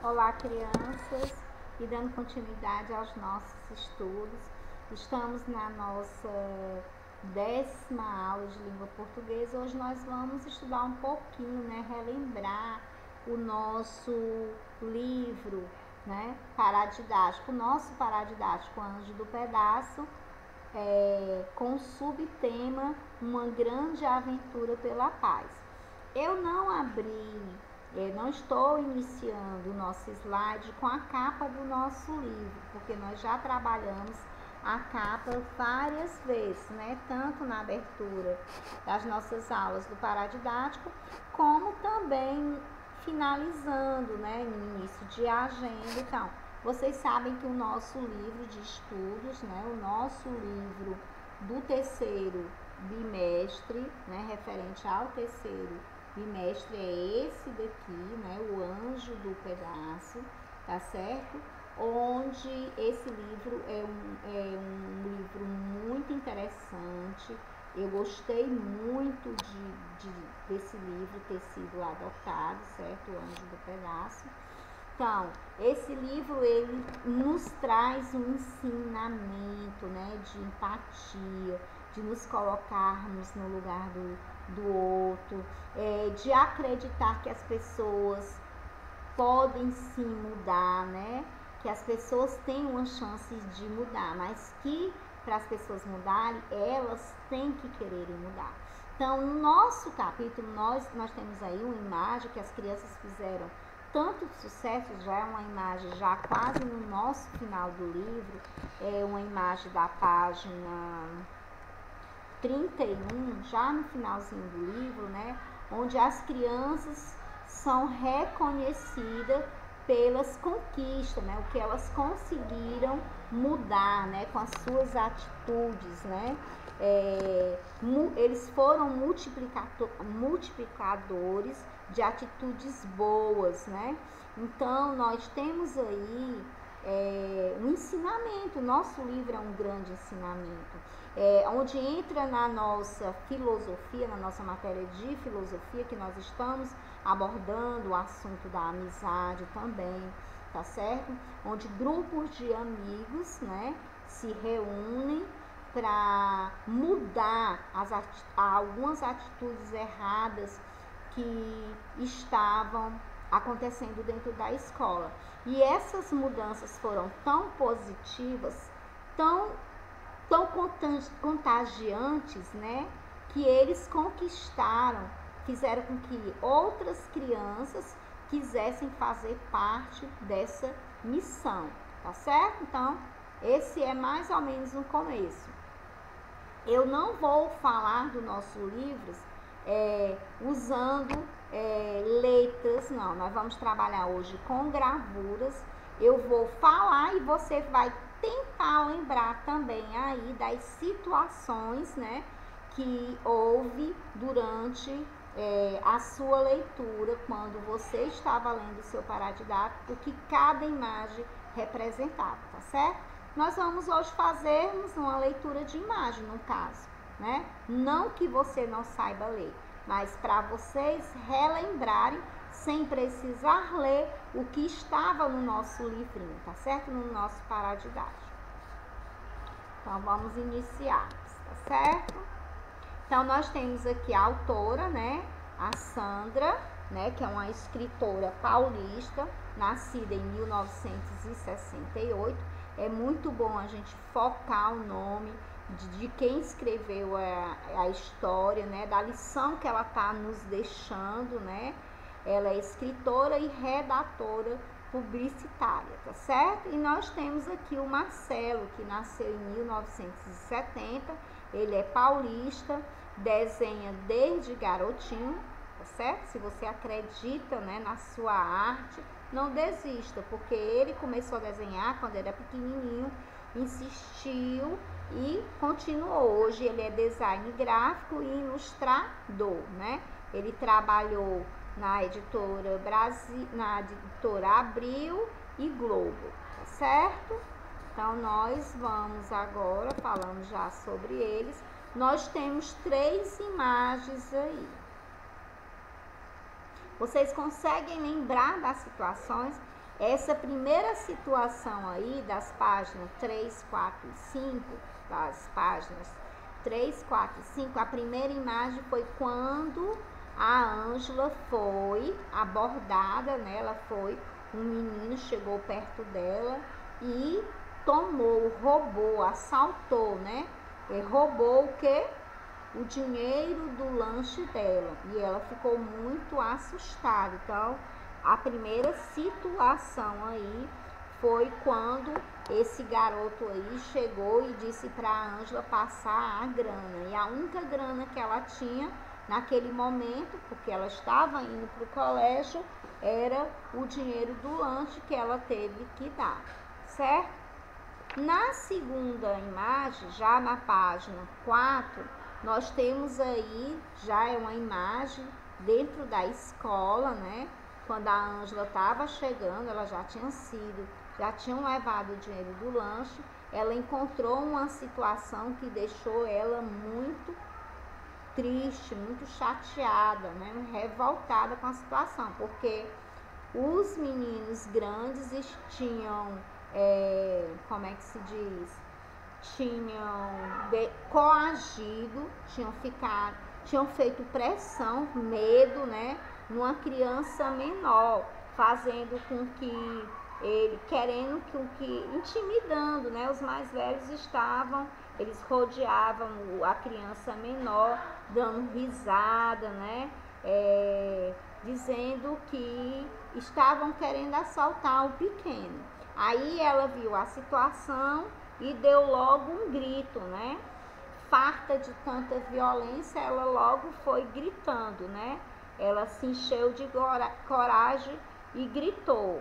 Olá, crianças, e dando continuidade aos nossos estudos. Estamos na nossa 10ª aula de língua portuguesa. Hoje nós vamos estudar um pouquinho, relembrar o nosso livro, paradidático, o nosso paradidático Anjo do Pedaço, com o subtema Uma Grande Aventura pela Paz. Eu não estou iniciando o nosso slide com a capa do nosso livro, porque nós já trabalhamos a capa várias vezes, tanto na abertura das nossas aulas do paradidático, como também finalizando, no início de agenda. Então, vocês sabem que o nosso livro de estudos, o nosso livro do terceiro bimestre, referente ao terceiro bimestre, é esse daqui, o Anjo do Pedaço, tá certo? Onde esse livro é um livro muito interessante. Eu gostei muito desse livro ter sido adotado, certo? O Anjo do Pedaço. Então, esse livro, ele nos traz um ensinamento, de empatia, de nos colocarmos no lugar do outro, de acreditar que as pessoas podem sim mudar, que as pessoas têm uma chance de mudar, mas que para as pessoas mudarem, elas têm que quererem mudar. Então, no nosso capítulo, nós temos aí uma imagem que as crianças fizeram tanto sucesso, já é uma imagem já quase no nosso final do livro, é uma imagem da página 31, já no finalzinho do livro, onde as crianças são reconhecidas pelas conquistas, o que elas conseguiram mudar, com as suas atitudes, eles foram multiplicadores de atitudes boas, Então, nós temos aí um ensinamento. Nosso livro é um grande ensinamento, onde entra na nossa filosofia, na nossa matéria de filosofia, que nós estamos abordando o assunto da amizade também, tá certo? Onde grupos de amigos, se reúnem para mudar algumas atitudes erradas que estavam acontecendo dentro da escola. E essas mudanças foram tão positivas, tão contagiantes, que eles conquistaram, fizeram com que outras crianças quisessem fazer parte dessa missão, tá certo? Então, esse é mais ou menos um começo. Eu não vou falar do nosso livro usando letras, não. Nós vamos trabalhar hoje com gravuras. Eu vou falar e você vai tentar lembrar também aí das situações, que houve durante a sua leitura, quando você estava lendo o seu paradidático, o que cada imagem representava, tá certo? Nós vamos hoje fazermos uma leitura de imagem, no caso, Não que você não saiba ler, mas para vocês relembrarem, sem precisar ler o que estava no nosso livrinho, tá certo? No nosso paradidático. Então, vamos iniciar, tá certo? Então, nós temos aqui a autora, a Sandra, que é uma escritora paulista, nascida em 1968. É muito bom a gente focar o nome de quem escreveu a história, da lição que ela está nos deixando, Ela é escritora e redatora publicitária, tá certo? E nós temos aqui o Marcelo, que nasceu em 1970, ele é paulista, desenha desde garotinho, tá certo? Se você acredita, na sua arte, não desista, porque ele começou a desenhar quando era pequenininho, insistiu e continuou. Hoje ele é design gráfico e ilustrador, Ele trabalhou na editora Abril e Globo, tá certo? Então, nós vamos agora, falando já sobre eles, nós temos 3 imagens aí. Vocês conseguem lembrar das situações? Essa primeira situação aí das páginas 3, 4 e 5, das páginas 3, 4 e 5, a primeira imagem foi quando a Ângela foi abordada, né? Um menino chegou perto dela e tomou, roubou, assaltou, né? E roubou o quê? O dinheiro do lanche dela. E ela ficou muito assustada. Então, a primeira situação aí foi quando esse garoto aí chegou e disse para a Ângela passar a grana. E a única grana que ela tinha naquele momento, porque ela estava indo para o colégio, era o dinheiro do lanche que ela teve que dar, certo? Na segunda imagem, já na página 4, nós temos aí, já é uma imagem dentro da escola, né? Quando a Ângela estava chegando, ela já tinham levado o dinheiro do lanche, ela encontrou uma situação que deixou ela muito triste, muito chateada, né? Revoltada com a situação, porque os meninos grandes tinham, como é que se diz? Coagido, tinham feito pressão, medo, né? Numa criança menor, fazendo com que intimidando, né? Os mais velhos eles rodeavam a criança menor, dando risada, né? Dizendo que estavam querendo assaltar o pequeno. Aí ela viu a situação e deu logo um grito, né? Farta de tanta violência, ela logo foi gritando, né? Ela se encheu de coragem e gritou,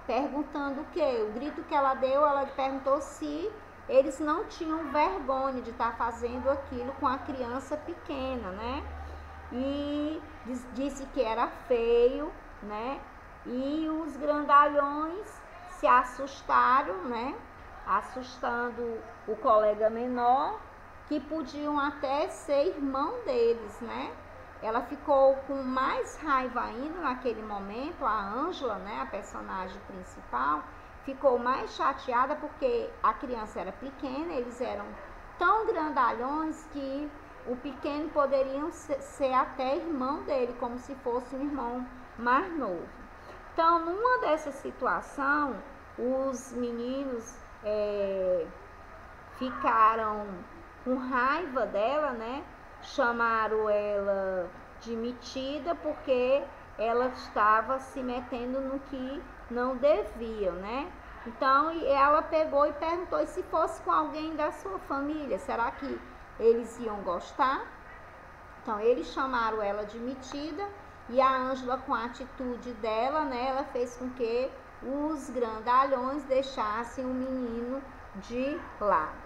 perguntando o quê? O grito que ela deu, ela perguntou se eles não tinham vergonha de estar fazendo aquilo com a criança pequena, né? E disse que era feio, né? E os grandalhões se assustaram, né? Assustando o colega menor, que podiam até ser irmão deles, né? Ela ficou com mais raiva ainda naquele momento, a Ângela, né, a personagem principal, ficou mais chateada porque a criança era pequena, eles eram tão grandalhões que o pequeno poderiam ser até irmão dele, como se fosse um irmão mais novo. Então, numa dessa situação, os meninos ficaram com raiva dela, né? Chamaram ela de metida porque ela estava se metendo no que não devia, né? Então, ela pegou e perguntou, e se fosse com alguém da sua família, será que eles iam gostar? Então, eles chamaram ela de metida e a Ângela, com a atitude dela, né, ela fez com que os grandalhões deixassem o menino de lado.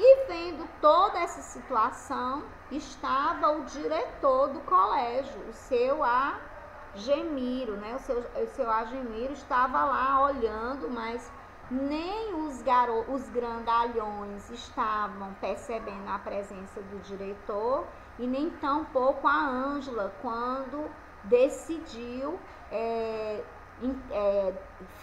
E vendo toda essa situação, estava o diretor do colégio, o seu Agemiro, né? O seu Agemiro estava lá olhando, mas nem os grandalhões estavam percebendo a presença do diretor e nem tampouco a Ângela, quando decidiu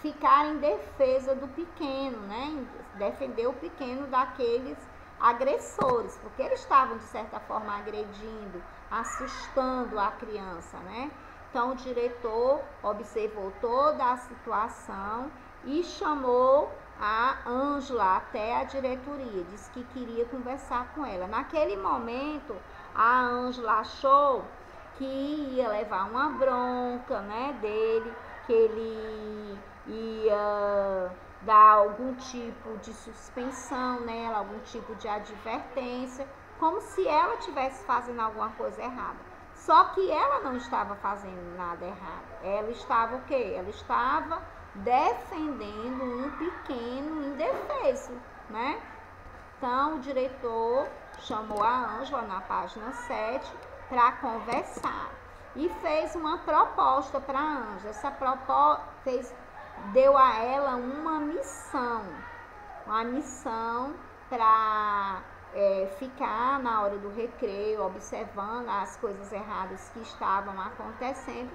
ficar em defesa do pequeno, né? Defender o pequeno daqueles agressores, porque eles estavam de certa forma agredindo, assustando a criança, né? Então o diretor observou toda a situação e chamou a Ângela até a diretoria, disse que queria conversar com ela. Naquele momento, a Ângela achou que ia levar uma bronca, né, dele, que ele ia dar algum tipo de suspensão nela, algum tipo de advertência, como se ela estivesse fazendo alguma coisa errada. Só que ela não estava fazendo nada errado. Ela estava o quê? Ela estava defendendo um pequeno indefeso, né? Então, o diretor chamou a Ângela na página 7 para conversar e fez uma proposta para a Ângela. Essa proposta deu a ela uma missão para ficar na hora do recreio, observando as coisas erradas que estavam acontecendo,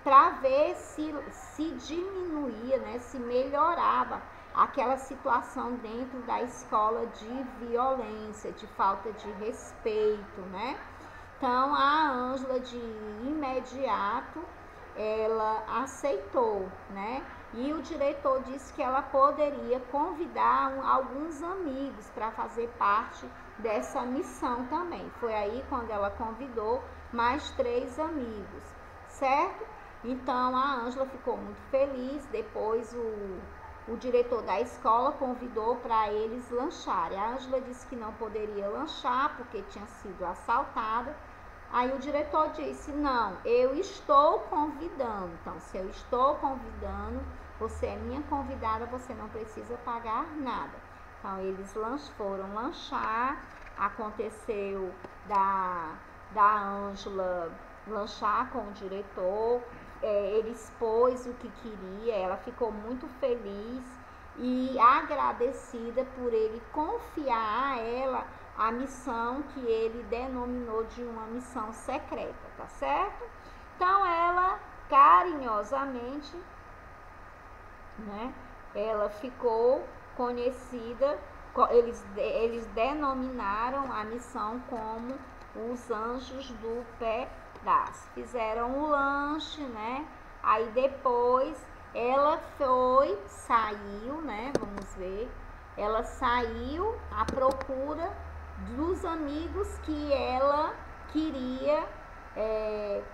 para ver se diminuía, né, se melhorava aquela situação dentro da escola de violência, de falta de respeito, né? Então a Ângela de imediato ela aceitou, né? E o diretor disse que ela poderia convidar alguns amigos para fazer parte dessa missão também. Foi aí quando ela convidou mais 3 amigos, certo? Então a Ângela ficou muito feliz. Depois o diretor da escola convidou para eles lancharem. A Ângela disse que não poderia lanchar porque tinha sido assaltada. Aí o diretor disse, não, eu estou convidando. Então, se eu estou convidando, você é minha convidada, você não precisa pagar nada. Então, eles foram lanchar. Aconteceu da Ângela lanchar com o diretor. Ele expôs o que queria, ela ficou muito feliz e agradecida por ele confiar a ela a missão que ele denominou de uma missão secreta, tá certo? Então ela carinhosamente, né, ela ficou conhecida, eles denominaram a missão como os Anjos do Pedaço. Fizeram o lanche, né? Aí depois ela saiu, né? Vamos ver. Ela saiu à procura dos amigos que ela queria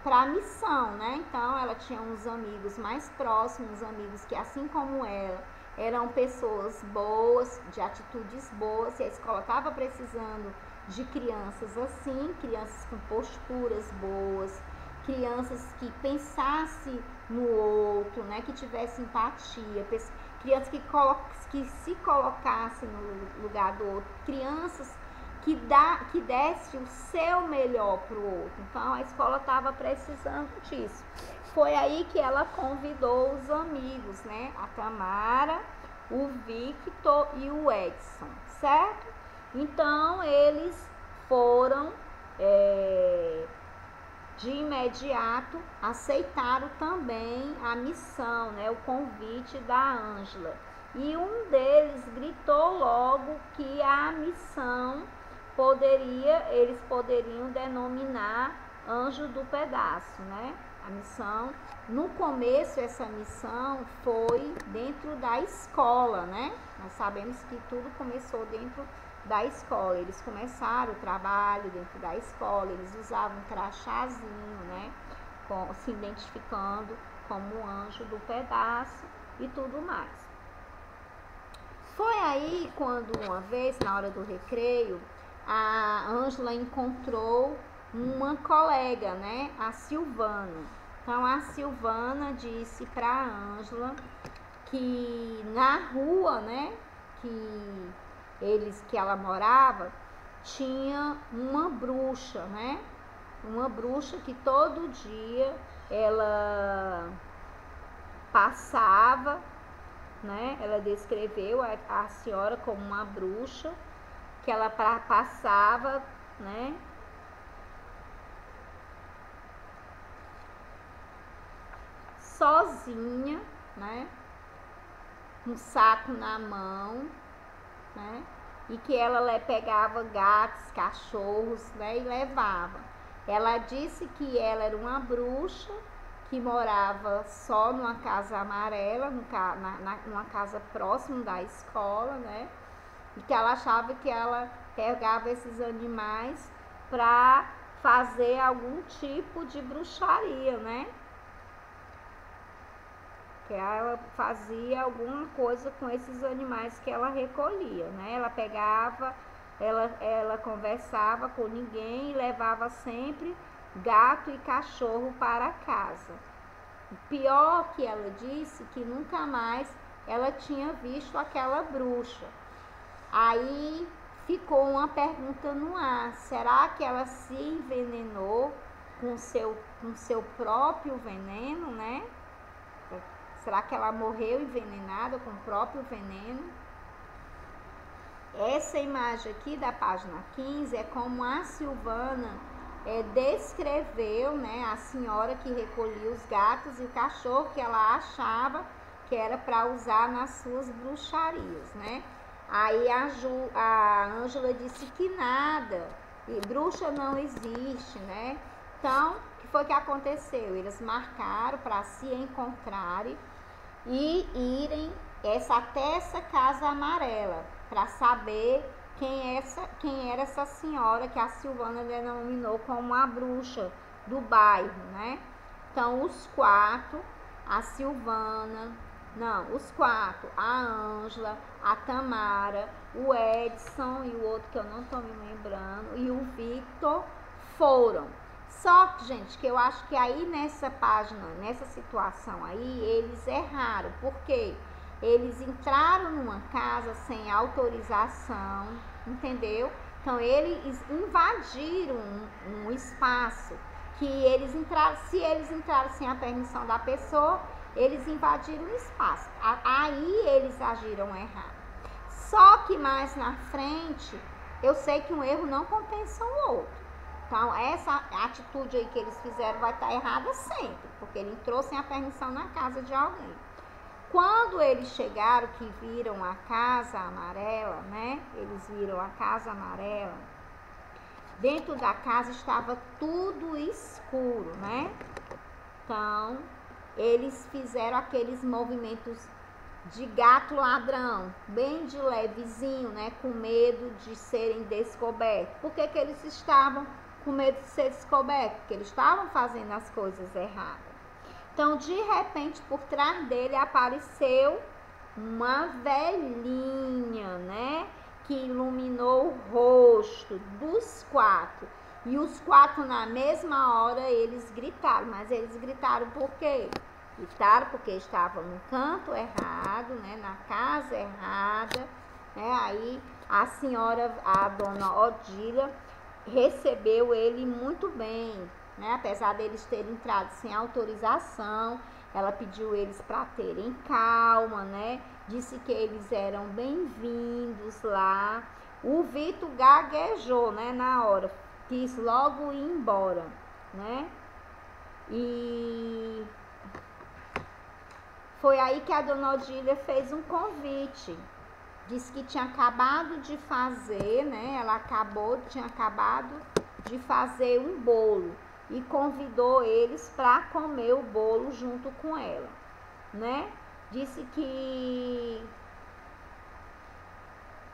para a missão, né? Então ela tinha uns amigos mais próximos, amigos que assim como ela eram pessoas boas, de atitudes boas, e a escola estava precisando de crianças assim, crianças com posturas boas, crianças que pensassem no outro, né? Que tivessem empatia, crianças que se colocassem no lugar do outro, crianças que desse o seu melhor para o outro. Então a escola estava precisando disso. Foi aí que ela convidou os amigos, né? A Tamara, o Victor e o Edson, certo? Então eles foram de imediato, aceitaram também a missão, né? O convite da Ângela. E um deles gritou logo que a missão eles poderiam denominar Anjo do Pedaço, né? A missão, no começo essa missão foi dentro da escola, né? Nós sabemos que tudo começou dentro da escola. Eles começaram o trabalho dentro da escola, eles usavam um crachazinho, né? Se identificando como o Anjo do Pedaço e tudo mais. Foi aí quando uma vez, na hora do recreio, a Ângela encontrou uma colega, né, a Silvana. Então a Silvana disse para a Ângela que na rua, né, que ela morava, tinha uma bruxa, né? Uma bruxa que todo dia ela passava, né? Ela descreveu a senhora como uma bruxa que ela passava, né? Sozinha, né? Um saco na mão, né? E que ela pegava gatos, cachorros, né? E levava. Ela disse que ela era uma bruxa que morava só numa casa amarela, numa casa próxima da escola, né? E que ela achava que ela pegava esses animais para fazer algum tipo de bruxaria, né? Que ela fazia alguma coisa com esses animais que ela recolhia, né? Ela pegava, ela conversava com ninguém e levava sempre gato e cachorro para casa. O pior que ela disse que nunca mais ela tinha visto aquela bruxa. Aí ficou uma pergunta no ar: será que ela se envenenou com seu próprio veneno, né? Será que ela morreu envenenada com o próprio veneno? Essa imagem aqui da página 15 é como a Silvana descreveu, né, a senhora que recolhia os gatos e o cachorro que ela achava que era para usar nas suas bruxarias, né? Aí a Ângela disse que nada, e bruxa não existe, né? Então, o que foi que aconteceu? Eles marcaram para se encontrarem e irem até essa casa amarela para saber quem era essa senhora que a Silvana denominou como a bruxa do bairro, né? Então, os quatro, a Silvana, a Ângela, a Tamara, o Edson e o outro que eu não tô me lembrando, e o Victor foram. Só que, gente, que eu acho que aí nessa página, nessa situação aí, eles erraram, porque eles entraram numa casa sem autorização, entendeu? Então, eles invadiram um espaço que eles entraram, se eles entraram sem a permissão da pessoa, eles invadiram o espaço. Aí eles agiram errado. Só que mais na frente, eu sei que um erro não compensa o outro. Então, essa atitude aí que eles fizeram vai estar errada sempre, porque ele entrou sem a permissão na casa de alguém. Quando eles chegaram, que viram a casa amarela, né? Eles viram a casa amarela. Dentro da casa estava tudo escuro, né? Então, eles fizeram aqueles movimentos de gato ladrão, bem de levezinho, né? Com medo de serem descobertos. Por que eles estavam com medo de ser descobertos? Porque eles estavam fazendo as coisas erradas. Então, de repente, por trás dele apareceu uma velhinha, né? Que iluminou o rosto dos quatro. E os quatro, na mesma hora, eles gritaram. Mas eles gritaram por quê? Gritaram porque estavam no canto errado, né? Na casa errada, né? Aí a senhora, a dona Odília, recebeu ele muito bem, né? Apesar deles terem entrado sem autorização, ela pediu eles para terem calma, né? Disse que eles eram bem-vindos lá. O Vitor gaguejou, né? Na hora, quis logo ir embora, né? E foi aí que a dona Odília fez um convite. Disse que tinha acabado de fazer, né? Ela tinha acabado de fazer um bolo e convidou eles para comer o bolo junto com ela, né? Disse que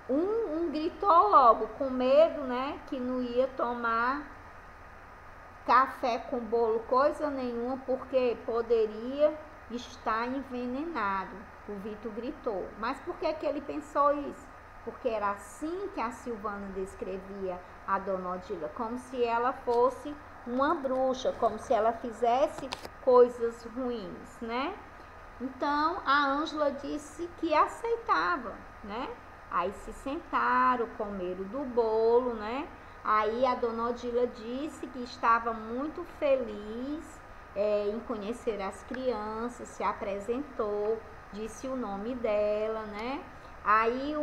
um gritou logo com medo, né? Que não ia tomar café com bolo coisa nenhuma, porque poderia estar envenenado. O Vitor gritou. Mas por que ele pensou isso? Porque era assim que a Silvana descrevia a dona Odília, como se ela fosse uma bruxa, como se ela fizesse coisas ruins, né? Então, a Ângela disse que aceitava, né? Aí se sentaram, comeram do bolo, né? Aí a dona Odília disse que estava muito feliz em conhecer as crianças, se apresentou, disse o nome dela, né? Aí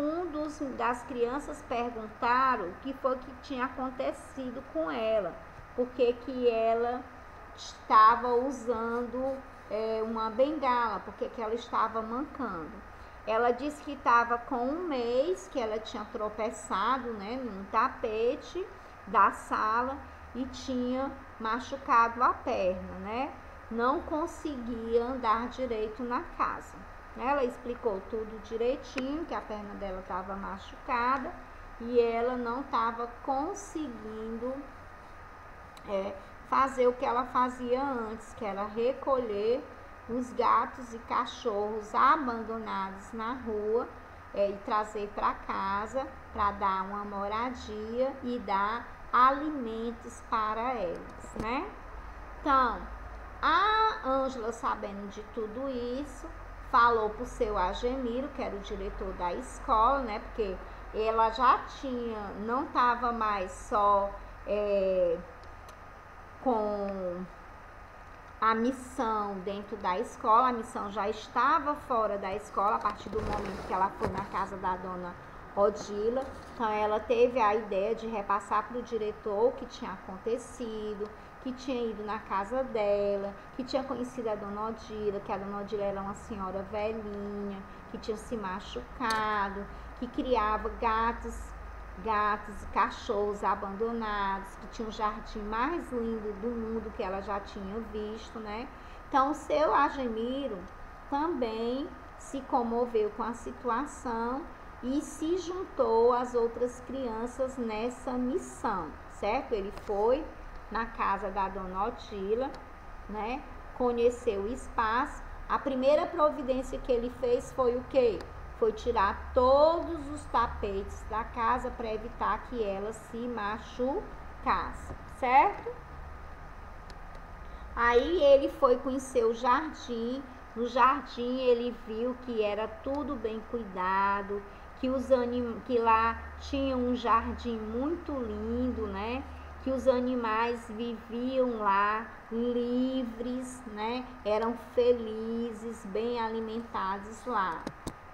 das crianças perguntaram o que foi que tinha acontecido com ela, porque que ela estava usando uma bengala, porque que ela estava mancando. Ela disse que estava com um mês, que ela tinha tropeçado, né, num tapete da sala e tinha machucado a perna, né? Não conseguia andar direito na casa. Ela explicou tudo direitinho, que a perna dela estava machucada e ela não estava conseguindo fazer o que ela fazia antes, que era recolher os gatos e cachorros abandonados na rua e trazer para casa para dar uma moradia e dar alimentos para eles, né? Então, a Ângela, sabendo de tudo isso, falou para o seu Agemiro, que era o diretor da escola, né? Porque ela já não estava mais só com a missão dentro da escola, a missão já estava fora da escola a partir do momento que ela foi na casa da dona Odila. Então ela teve a ideia de repassar para o diretor o que tinha acontecido, que tinha ido na casa dela, que tinha conhecido a Dona Odila, que a Dona Odila era uma senhora velhinha, que tinha se machucado, que criava gatos e cachorros abandonados, que tinha o jardim mais lindo do mundo que ela já tinha visto, né? Então, o seu Agemiro também se comoveu com a situação e se juntou às outras crianças nessa missão, certo? Ele foi na casa da Dona Odila, né? Conheceu o espaço. A primeira providência que ele fez foi o quê? Foi tirar todos os tapetes da casa para evitar que ela se machucasse, certo? Aí ele foi conhecer o jardim. No jardim ele viu que era tudo bem cuidado, que lá tinha um jardim muito lindo, né? Que os animais viviam lá livres, né? Eram felizes, bem alimentados lá.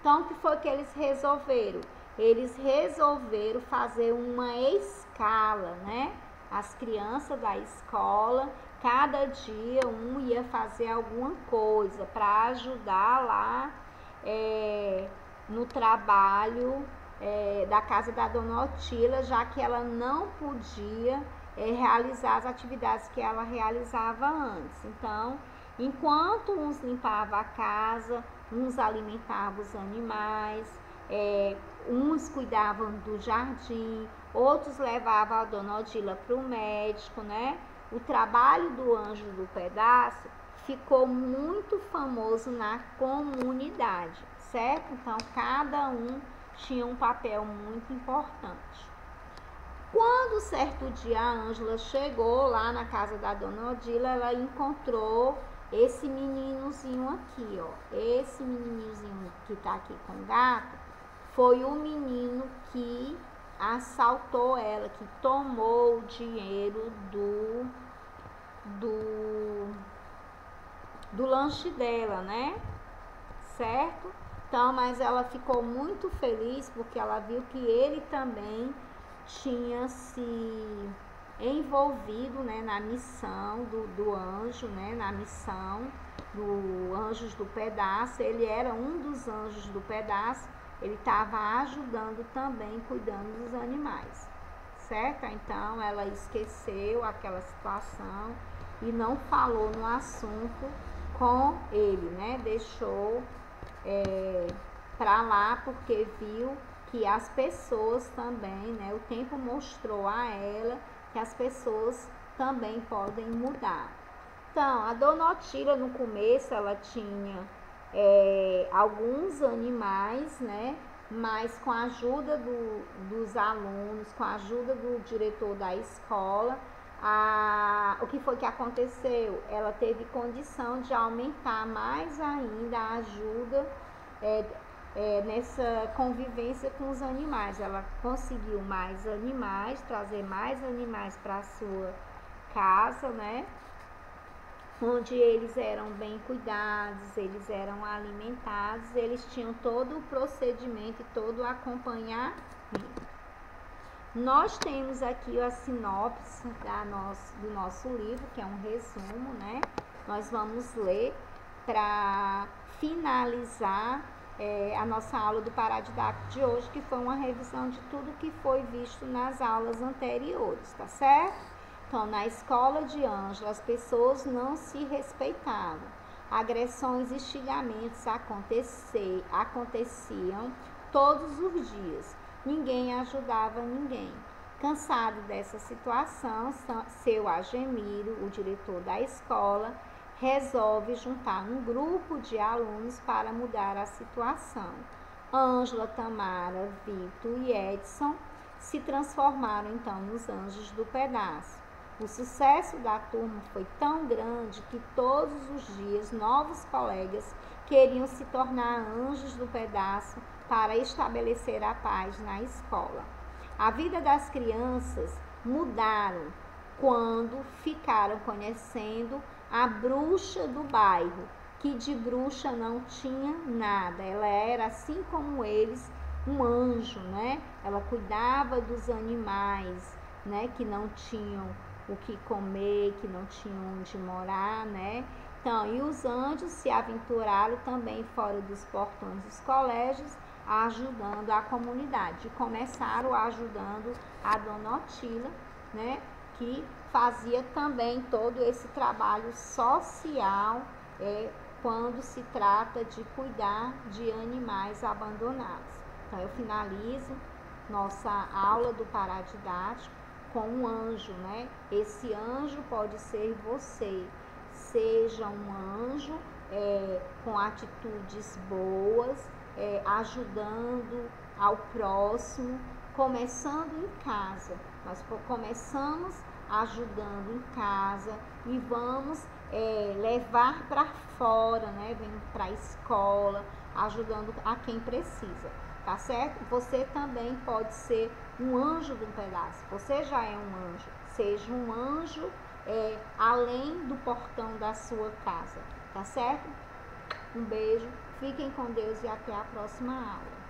Então, o que foi que eles resolveram? Eles resolveram fazer uma escala, né? As crianças da escola, cada dia um ia fazer alguma coisa para ajudar lá no trabalho da casa da Dona Odila, já que ela não podia realizar as atividades que ela realizava antes. Então, enquanto uns limpavam a casa, uns alimentavam os animais, uns cuidavam do jardim, outros levavam a Dona Odila para o médico, né? O trabalho do Anjo do Pedaço ficou muito famoso na comunidade, certo? Então, cada um tinha um papel muito importante. Quando certo dia a Ângela chegou lá na casa da Dona Odila, ela encontrou esse meninozinho aqui, ó. Esse meninozinho que tá aqui com o gato foi o menino que assaltou ela, que tomou o dinheiro do lanche dela, né? Certo? Então, mas ela ficou muito feliz porque ela viu que ele também tinha se envolvido, né, na missão do anjo, né, na missão do Anjos do Pedaço. Ele era um dos Anjos do Pedaço, ele estava ajudando também, cuidando dos animais, certo? Então, ela esqueceu aquela situação e não falou no assunto com ele, né, deixou para lá porque viu que as pessoas também, né, o tempo mostrou a ela que as pessoas também podem mudar. Então, a Dona Odila no começo ela tinha alguns animais, né, mas com a ajuda dos alunos, com a ajuda do diretor da escola, o que foi que aconteceu? Ela teve condição de aumentar mais ainda a ajuda nessa convivência com os animais. Ela conseguiu mais animais, trazer mais animais para a sua casa, né? Onde eles eram bem cuidados, eles eram alimentados, eles tinham todo o procedimento e todo o acompanhamento. Nós temos aqui a sinopse do nosso livro, que é um resumo, né? Nós vamos ler para finalizar a nossa aula do Paradidático de hoje, que foi uma revisão de tudo que foi visto nas aulas anteriores, tá certo? Então, na escola de Ângela, as pessoas não se respeitavam. Agressões e xingamentos aconteciam todos os dias. Ninguém ajudava ninguém. Cansado dessa situação, seu Agemiro, o diretor da escola, resolve juntar um grupo de alunos para mudar a situação. Ângela, Tamara, Vitor e Edson se transformaram então nos Anjos do Pedaço. O sucesso da turma foi tão grande que todos os dias novos colegas queriam se tornar Anjos do Pedaço para estabelecer a paz na escola. A vida das crianças mudaram quando ficaram conhecendo a bruxa do bairro, que de bruxa não tinha nada. Ela era, assim como eles, um anjo, né? Ela cuidava dos animais, né? Que não tinham o que comer, que não tinham onde morar, né? Então, e os anjos se aventuraram também fora dos portões dos colégios, ajudando a comunidade. E começaram ajudando a Dona Otila, né? Que fazia também todo esse trabalho social quando se trata de cuidar de animais abandonados. Então, eu finalizo nossa aula do paradidático com um anjo, né? Esse anjo pode ser você. Seja um anjo com atitudes boas, ajudando ao próximo, começando em casa. Nós começamos ajudando em casa e vamos levar para fora, né? Vem para a escola, ajudando a quem precisa, tá certo? Você também pode ser um anjo de um pedaço. Você já é um anjo. Seja um anjo além do portão da sua casa, tá certo? Um beijo, fiquem com Deus e até a próxima aula.